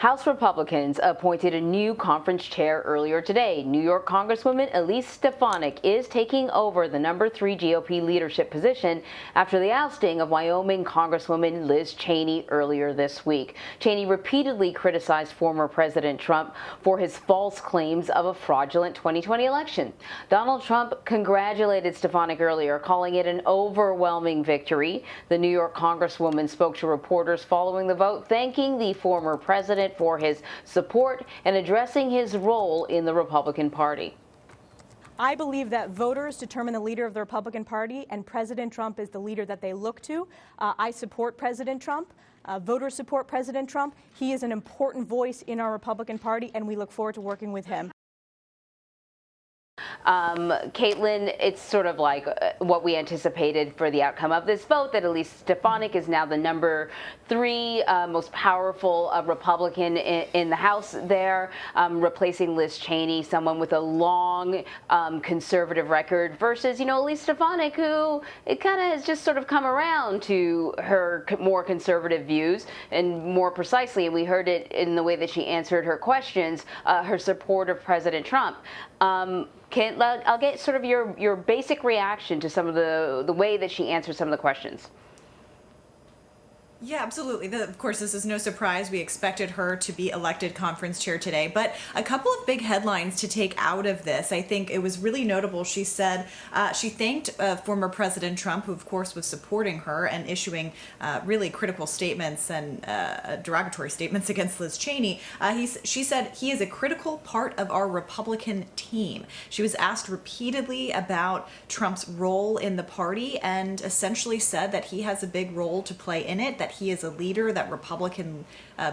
House Republicans appointed a new conference chair earlier today. New York Congresswoman Elise Stefanik is taking over the number 3 GOP leadership position after the ousting of Wyoming Congresswoman Liz Cheney earlier this week. Cheney repeatedly criticized former President Trump for his false claims of a fraudulent 2020 election. Donald Trump congratulated Stefanik earlier, calling it an overwhelming victory. The New York Congresswoman spoke to reporters following the vote, thanking the former president for his support and addressing his role in the Republican Party. I believe that voters determine the leader of the Republican Party, and President Trump is the leader that they look to. I support President Trump. Voters support President Trump. He is an important voice in our Republican Party, and we look forward to working with him. Caitlin, it's sort of like what we anticipated for the outcome of this vote, that Elise Stefanik is now the number 3 most powerful Republican in the House there, replacing Liz Cheney, someone with a long conservative record, versus, Elise Stefanik, who it kind of has just sort of come around to her more conservative views, and more precisely, and we heard it in the way that she answered her questions, her support of President Trump. I'll get sort of your basic reaction to some of the way that she answered some of the questions. Yeah, absolutely. Of course, this is no surprise. We expected her to be elected conference chair today. But a couple of big headlines to take out of this. I think it was really notable. She said she thanked former President Trump, who, of course, was supporting her and issuing really critical statements and derogatory statements against Liz Cheney. She said he is a critical part of our Republican team. She was asked repeatedly about Trump's role in the party and essentially said that he has a big role to play in it, that he is a leader that Republican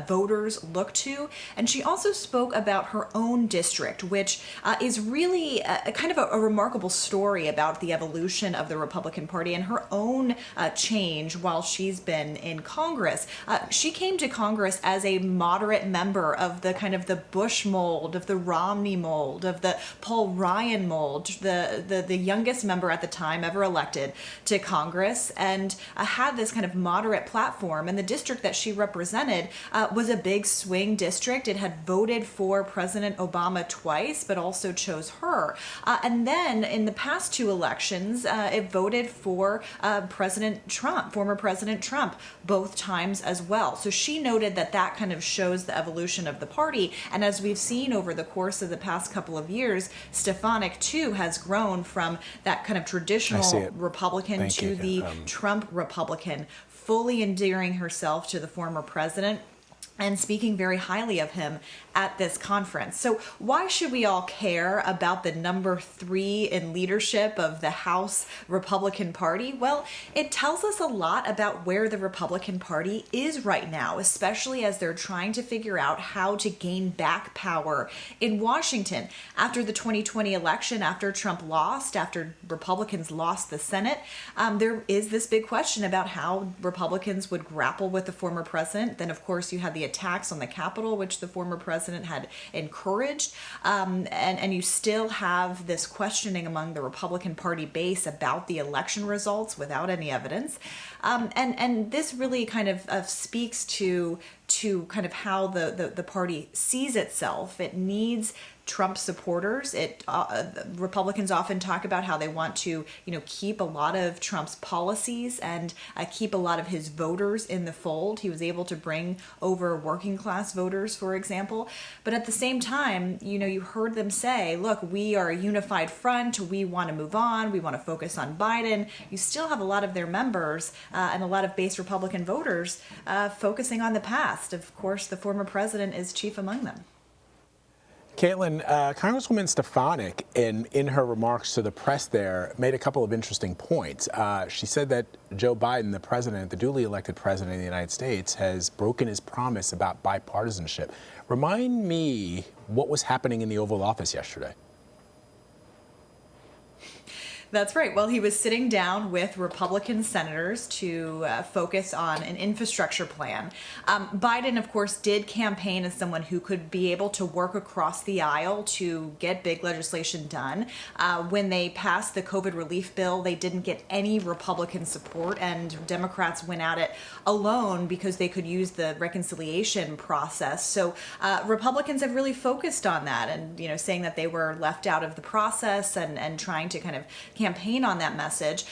voters look to. And she also spoke about her own district, which is really a kind of a remarkable story about the evolution of the Republican Party and her own change while she's been in Congress. She came to Congress as a moderate member of the kind of the Bush mold, of the Romney mold, of the Paul Ryan mold, the youngest member at the time ever elected to Congress, and had this kind of moderate platform. And the district that she represented was a big swing district. It had voted for President Obama twice, but also chose her. And then in the past 2 elections, it voted for President Trump, former President Trump, both times as well. So she noted that that kind of shows the evolution of the party. And as we've seen over the course of the past couple of years, Stefanik, too, has grown from that kind of traditional Republican to the Trump Republican, fully endearing herself to the former president and speaking very highly of him at this conference. So why should we all care about the number 3 in leadership of the House Republican Party? Well, it tells us a lot about where the Republican Party is right now, especially as they're trying to figure out how to gain back power in Washington. After the 2020 election, after Trump lost, after Republicans lost the Senate, there is this big question about how Republicans would grapple with the former president. Then, of course, you had the attacks on the Capitol, which the former president had encouraged, and you still have this questioning among the Republican Party base about the election results without any evidence, and this really kind of speaks to kind of how the party sees itself. It needs Trump supporters. Republicans often talk about how they want to, keep a lot of Trump's policies and keep a lot of his voters in the fold. He was able to bring over working class voters, for example. But at the same time, you heard them say, look, we are a unified front. We want to move on. We want to focus on Biden. You still have a lot of their members and a lot of base Republican voters focusing on the past. Of course, the former president is chief among them. Caitlin, Congresswoman Stefanik, in her remarks to the press there, made a couple of interesting points. She said that Joe Biden, the president, the duly elected president of the United States, has broken his promise about bipartisanship. Remind me what was happening in the Oval Office yesterday. That's right. Well, he was sitting down with Republican senators to focus on an infrastructure plan. Biden, of course, did campaign as someone who could be able to work across the aisle to get big legislation done. When they passed the COVID relief bill, they didn't get any Republican support, and Democrats went at it alone because they could use the reconciliation process. So Republicans have really focused on that, and saying that they were left out of the process and trying to kind of campaign on that message.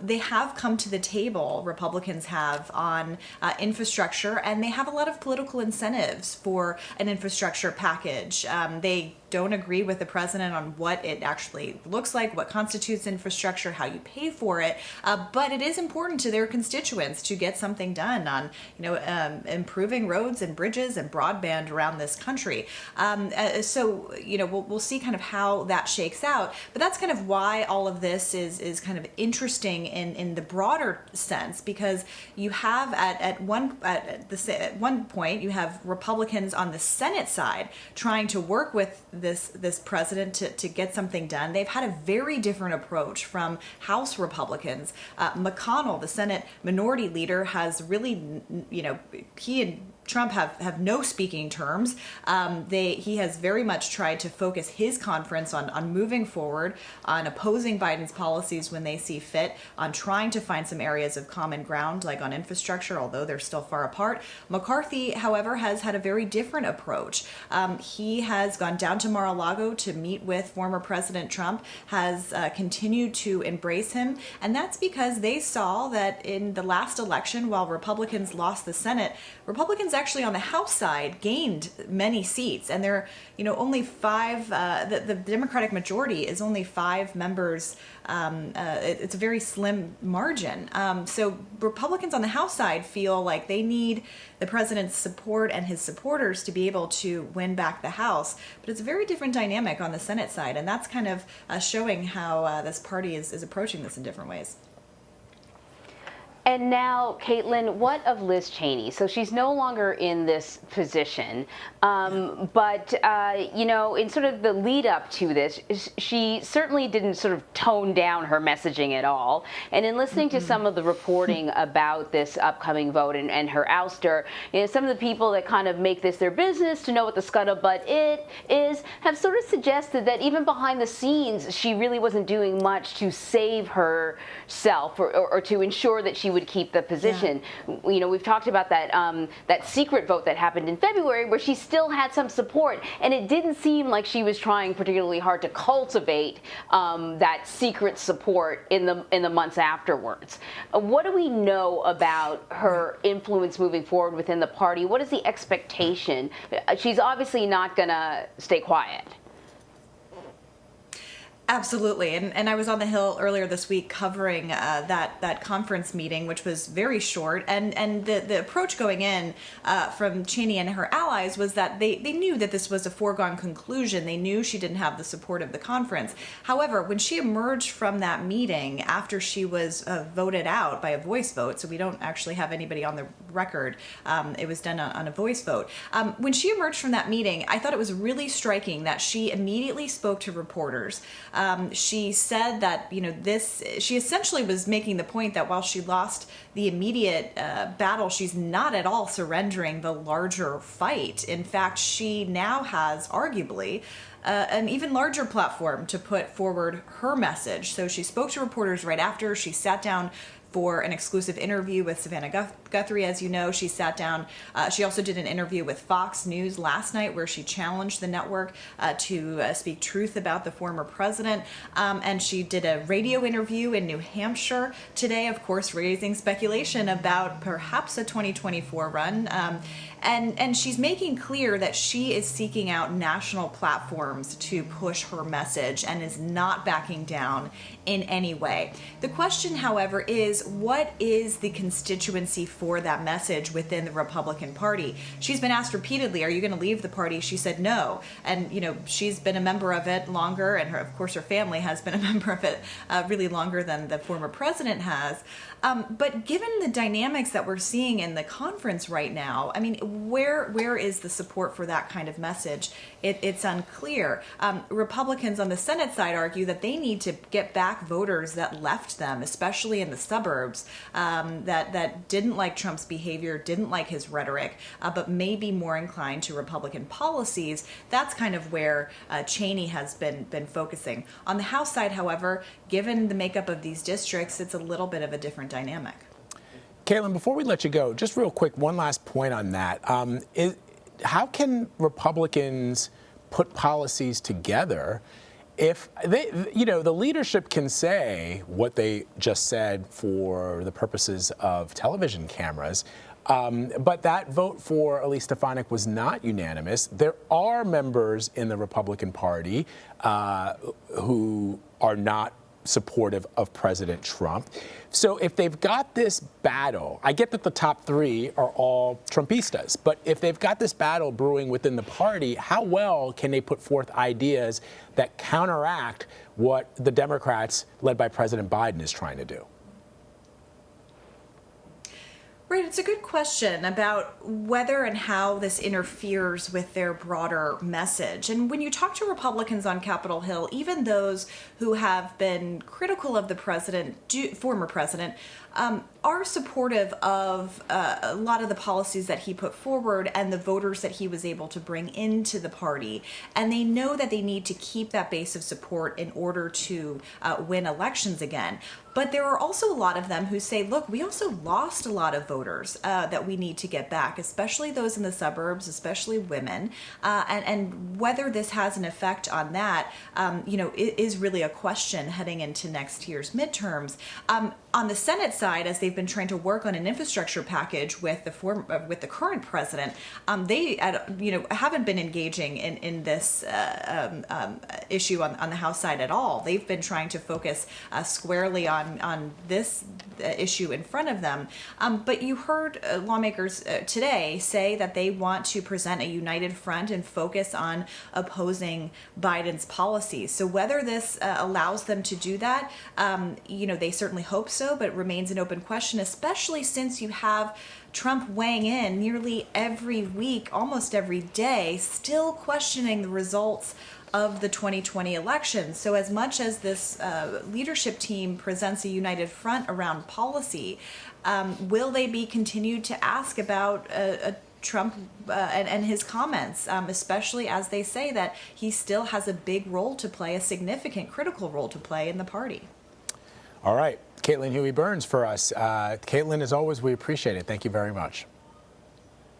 They have come to the table, Republicans have, on infrastructure, and they have a lot of political incentives for an infrastructure package. They don't agree with the president on what it actually looks like, what constitutes infrastructure, how you pay for it, but it is important to their constituents to get something done on improving roads and bridges and broadband around this country. So we'll see kind of how that shakes out, but that's kind of why all of this is kind of interesting in the broader sense, because you have at one point you have Republicans on the Senate side trying to work with this president to get something done. They've had a very different approach from House Republicans. McConnell, the Senate Minority Leader, has really, he and Trump have no speaking terms. He has very much tried to focus his conference on moving forward, on opposing Biden's policies when they see fit, on trying to find some areas of common ground, like on infrastructure, although they're still far apart. McCarthy, however, has had a very different approach. He has gone down to Mar-a-Lago to meet with former President Trump, has continued to embrace him, and that's because they saw that in the last election, while Republicans lost the Senate, Republicans actually on the House side gained many seats, and there are only 5. The Democratic majority is only 5 members. It's a very slim margin. So Republicans on the House side feel like they need the president's support and his supporters to be able to win back the House. But it's a very different dynamic on the Senate side, and that's kind of showing how this party is approaching this in different ways. And now, Caitlin, what of Liz Cheney? So she's no longer in this position, but in sort of the lead up to this, she certainly didn't sort of tone down her messaging at all. And in listening to some of the reporting about this upcoming vote and her ouster, some of the people that kind of make this their business to know what the scuttlebutt is have sort of suggested that even behind the scenes, she really wasn't doing much to save herself or to ensure that she would keep the position. Yeah. We've talked about that secret vote that happened in February where she still had some support, and it didn't seem like she was trying particularly hard to cultivate that secret support in the months afterwards. What do we know about her influence moving forward within the party? What is the expectation? She's obviously not going to stay quiet. Absolutely, and I was on the Hill earlier this week covering that conference meeting, which was very short, and the approach going in from Cheney and her allies was that they knew that this was a foregone conclusion. They knew she didn't have the support of the conference. However, when she emerged from that meeting after she was voted out by a voice vote, so we don't actually have anybody on the record, it was done on a voice vote. When she emerged from that meeting, I thought it was really striking that she immediately spoke to reporters. She said that, she essentially was making the point that while she lost the immediate battle, she's not at all surrendering the larger fight. In fact, she now has arguably an even larger platform to put forward her message. So she spoke to reporters right after. She sat down for an exclusive interview with Savannah Guthrie. As you know, she sat down. She also did an interview with Fox News last night where she challenged the network to speak truth about the former president. And she did a radio interview in New Hampshire today, of course, raising speculation about perhaps a 2024 run. And she's making clear that she is seeking out national platforms to push her message and is not backing down in any way. The question, however, is what is the constituency for that message within the Republican Party? She's been asked repeatedly, are you going to leave the party? She said no. And, she's been a member of it longer, and of course her family has been a member of it really longer than the former president has. But given the dynamics that we're seeing in the conference right now, I mean, where is the support for that kind of message? It's unclear. Republicans on the Senate side argue that they need to get back voters that left them, especially in the suburbs, that didn't like Trump's behavior, didn't like his rhetoric, but may be more inclined to Republican policies. That's kind of where Cheney has been focusing. On the House side, however, given the makeup of these districts, it's a little bit of a different dynamic. Caitlin, before we let you go, just real quick, one last point on that. How can Republicans put policies together if they, the leadership can say what they just said for the purposes of television cameras, but that vote for Elise Stefanik was not unanimous. There are members in the Republican Party who are not supportive of President Trump. So if they've got this battle, I get that the top three are all Trumpistas, but if they've got this battle brewing within the party, how well can they put forth ideas that counteract what the Democrats, led by President Biden, is trying to do? Right, it's a good question about whether and how this interferes with their broader message. And when you talk to Republicans on Capitol Hill, even those who have been critical of the president, former president, are supportive of a lot of the policies that he put forward and the voters that he was able to bring into the party. And they know that they need to keep that base of support in order to win elections again. But there are also a lot of them who say, look, we also lost a lot of voters that we need to get back, especially those in the suburbs, especially women. And whether this has an effect on that, it is really a question heading into next year's midterms. On the Senate side, as they've been trying to work on an infrastructure package with the current president, they haven't been engaging in this issue on the House side at all. They've been trying to focus squarely on this issue in front of them. But you heard lawmakers today say that they want to present a united front and focus on opposing Biden's policies. So whether this allows them to do that, they certainly hope so, but it remains an open question, especially since you have Trump weighing in nearly every week, almost every day, still questioning the results of the 2020 election. So as much as this leadership team presents a united front around policy, will they be continued to ask about Trump and his comments, especially as they say that he still has a big role to play, a significant, critical role to play in the party? All right. Caitlin Huey-Burns for us. Caitlin, as always, we appreciate it. Thank you very much.